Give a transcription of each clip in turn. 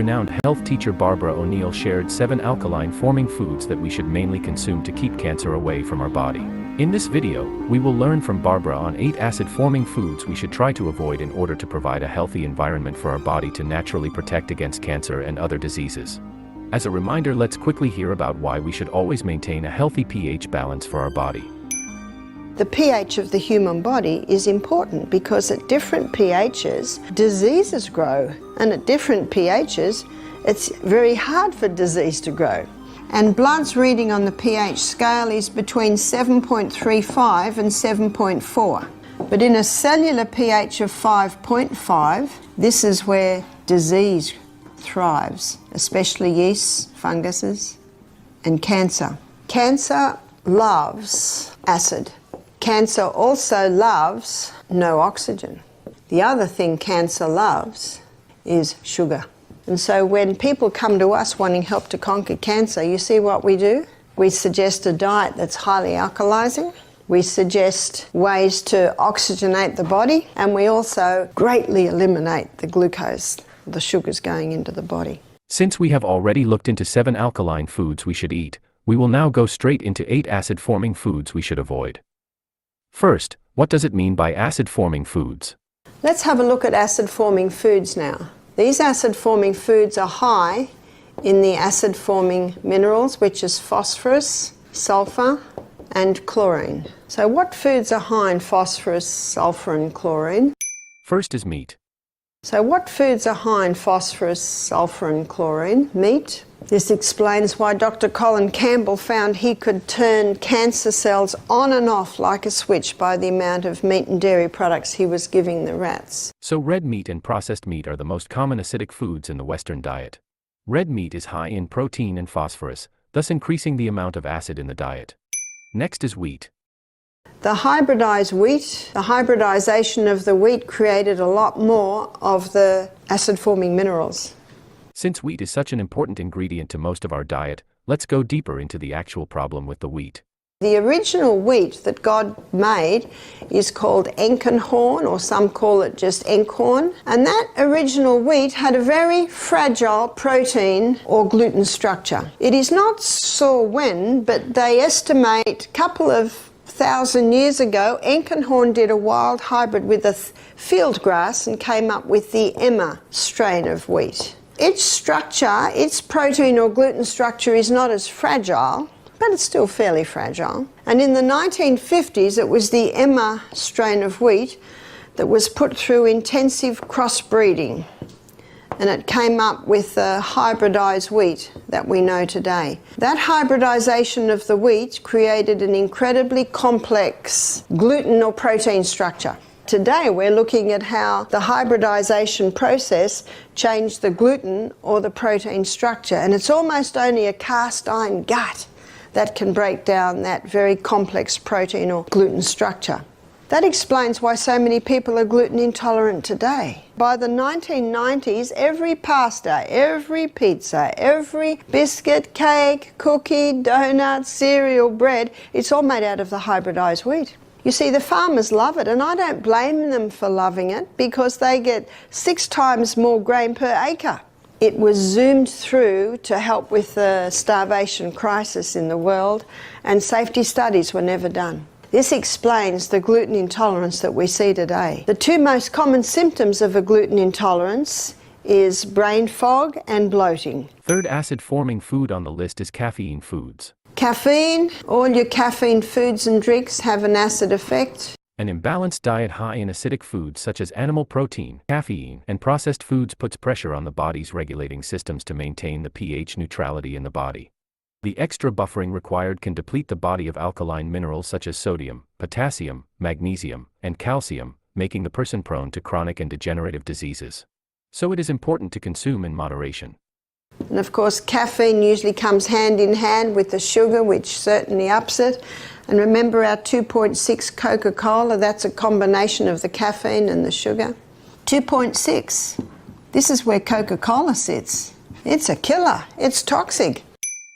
renowned health teacher Barbara O'Neill shared 7 alkaline-forming foods that we should mainly consume to keep cancer away from our body. In this video, we will learn from Barbara on 8 acid-forming foods we should try to avoid in order to provide a healthy environment for our body to naturally protect against cancer and other diseases. As a reminder, let's quickly hear about why we should always maintain a healthy pH balance for our body. The pH of the human body is important because at different pHs, diseases grow, and at different pHs, it's very hard for disease to grow. And blood's reading on the pH scale is between 7.35 and 7.4. But in a cellular pH of 5.5, this is where disease thrives, especially yeasts, funguses, and cancer. Cancer loves acid. Cancer also loves no oxygen. The other thing cancer loves is sugar. And so when people come to us wanting help to conquer cancer, you see what we do? We suggest a diet that's highly alkalizing. We suggest ways to oxygenate the body, and we also greatly eliminate the glucose, the sugars going into the body. Since we have already looked into 7 alkaline foods we should eat, we will now go straight into 8 acid-forming foods we should avoid. First, what does it mean by acid-forming foods? Let's have a look at acid-forming foods now. These acid-forming foods are high in the acid-forming minerals, which is phosphorus, sulfur, and chlorine. So what foods are high in phosphorus, sulfur, and chlorine? First is meat. So what foods are high in phosphorus, sulfur, and chlorine? Meat. This explains why Dr. Colin Campbell found he could turn cancer cells on and off like a switch by the amount of meat and dairy products he was giving the rats. So red meat and processed meat are the most common acidic foods in the Western diet. Red meat is high in protein and phosphorus, thus increasing the amount of acid in the diet. Next is wheat. The hybridized wheat, the hybridization of the wheat created a lot more of the acid-forming minerals. Since wheat is such an important ingredient to most of our diet, let's go deeper into the actual problem with the wheat. The original wheat that God made is called Enkenhorn, or some call it just Enkhorn. And that original wheat had a very fragile protein or gluten structure. It is not sure when, but they estimate a couple of 1,000 years ago, Enkenhorn did a wild hybrid with a field grass and came up with the Emma strain of wheat. Its structure, its protein or gluten structure is not as fragile, but it's still fairly fragile. And in the 1950s, it was the Emma strain of wheat that was put through intensive crossbreeding. And it came up with the hybridized wheat that we know today. That hybridization of the wheat created an incredibly complex gluten or protein structure. Today we're looking at how the hybridization process changed the gluten or the protein structure, and it's almost only a cast iron gut that can break down that very complex protein or gluten structure. That explains why so many people are gluten intolerant today. By the 1990s, every pasta, every pizza, every biscuit, cake, cookie, donut, cereal, bread, it's all made out of the hybridized wheat. You see, the farmers love it, and I don't blame them for loving it because they get 6 times more grain per acre. It was zoomed through to help with the starvation crisis in the world, and safety studies were never done. This explains the gluten intolerance that we see today. The 2 most common symptoms of a gluten intolerance is brain fog and bloating. Third acid-forming food on the list is caffeine foods. Caffeine, all your caffeine foods and drinks have an acid effect. An imbalanced diet high in acidic foods such as animal protein, caffeine, and processed foods puts pressure on the body's regulating systems to maintain the pH neutrality in the body. The extra buffering required can deplete the body of alkaline minerals such as sodium, potassium, magnesium, and calcium, making the person prone to chronic and degenerative diseases. So it is important to consume in moderation. And of course, caffeine usually comes hand in hand with the sugar, which certainly ups it. And remember our 2.6 Coca-Cola, that's a combination of the caffeine and the sugar. 2.6, this is where Coca-Cola sits. It's a killer, it's toxic.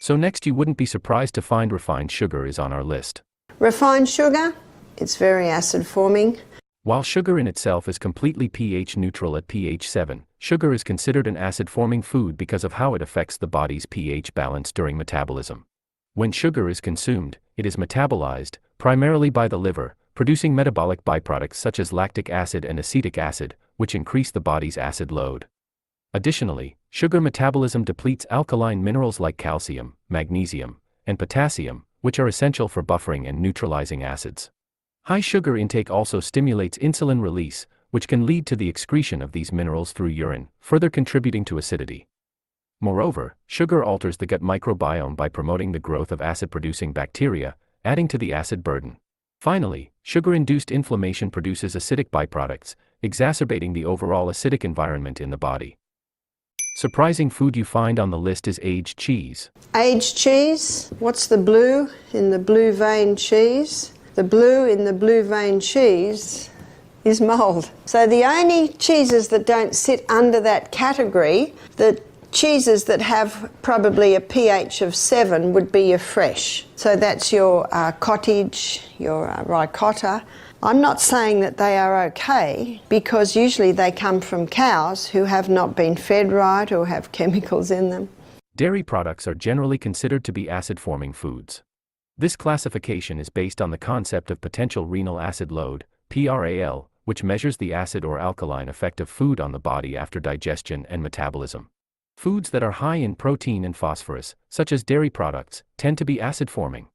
So next, you wouldn't be surprised to find refined sugar is on our list. Refined sugar, it's very acid forming. While sugar in itself is completely pH neutral at pH 7, sugar is considered an acid-forming food because of how it affects the body's pH balance during metabolism. When sugar is consumed, it is metabolized, primarily by the liver, producing metabolic byproducts such as lactic acid and acetic acid, which increase the body's acid load. Additionally, sugar metabolism depletes alkaline minerals like calcium, magnesium, and potassium, which are essential for buffering and neutralizing acids. High sugar intake also stimulates insulin release, which can lead to the excretion of these minerals through urine, further contributing to acidity. Moreover, sugar alters the gut microbiome by promoting the growth of acid-producing bacteria, adding to the acid burden. Finally, sugar-induced inflammation produces acidic byproducts, exacerbating the overall acidic environment in the body. Surprising food you find on the list is aged cheese. Aged cheese? What's the blue in the blue vein cheese? The blue in the blue vein cheese is mould. So the only cheeses that don't sit under that category, the cheeses that have probably a pH of 7 would be your fresh. So that's your cottage, your ricotta. I'm not saying that they are okay, because usually they come from cows who have not been fed right or have chemicals in them. Dairy products are generally considered to be acid-forming foods. This classification is based on the concept of potential renal acid load, PRAL, which measures the acid or alkaline effect of food on the body after digestion and metabolism. Foods that are high in protein and phosphorus, such as dairy products, tend to be acid-forming.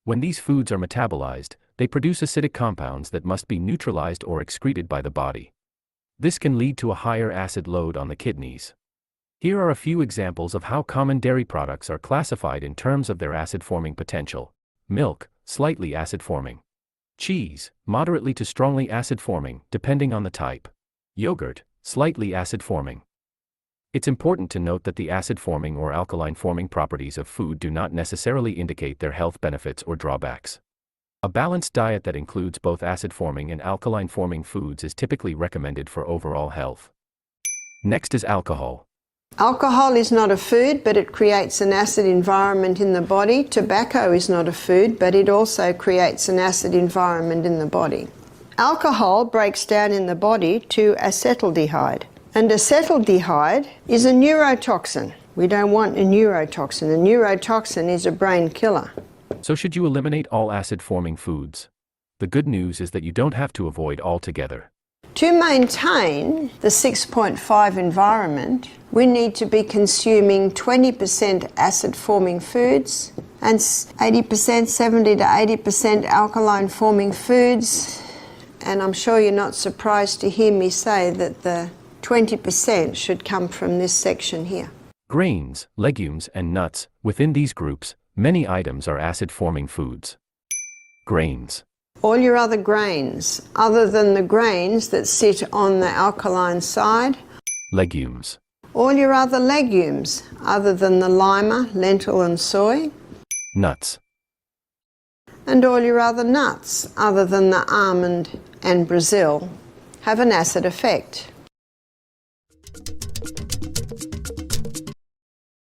When these foods are metabolized, they produce acidic compounds that must be neutralized or excreted by the body. This can lead to a higher acid load on the kidneys. Here are a few examples of how common dairy products are classified in terms of their acid-forming potential. Milk, slightly acid-forming. Cheese, moderately to strongly acid-forming, depending on the type. Yogurt, slightly acid-forming. It's important to note that the acid-forming or alkaline-forming properties of food do not necessarily indicate their health benefits or drawbacks. A balanced diet that includes both acid-forming and alkaline-forming foods is typically recommended for overall health. Next is alcohol. Alcohol is not a food, but it creates an acid environment in the body. Tobacco is not a food, but it also creates an acid environment in the body. Alcohol breaks down in the body to acetaldehyde. And acetaldehyde is a neurotoxin. We don't want a neurotoxin. A neurotoxin is a brain killer. So should you eliminate all acid-forming foods? The good news is that you don't have to avoid altogether. To maintain the 6.5 environment, we need to be consuming 20% acid-forming foods and 80%, 70 to 80% alkaline-forming foods. And I'm sure you're not surprised to hear me say that the 20% should come from this section here. Grains, legumes, and nuts. Within these groups, many items are acid-forming foods. Grains. All your other grains, other than the grains that sit on the alkaline side. Legumes. All your other legumes, other than the lima, lentil and soy. Nuts. And all your other nuts, other than the almond and Brazil, have an acid effect.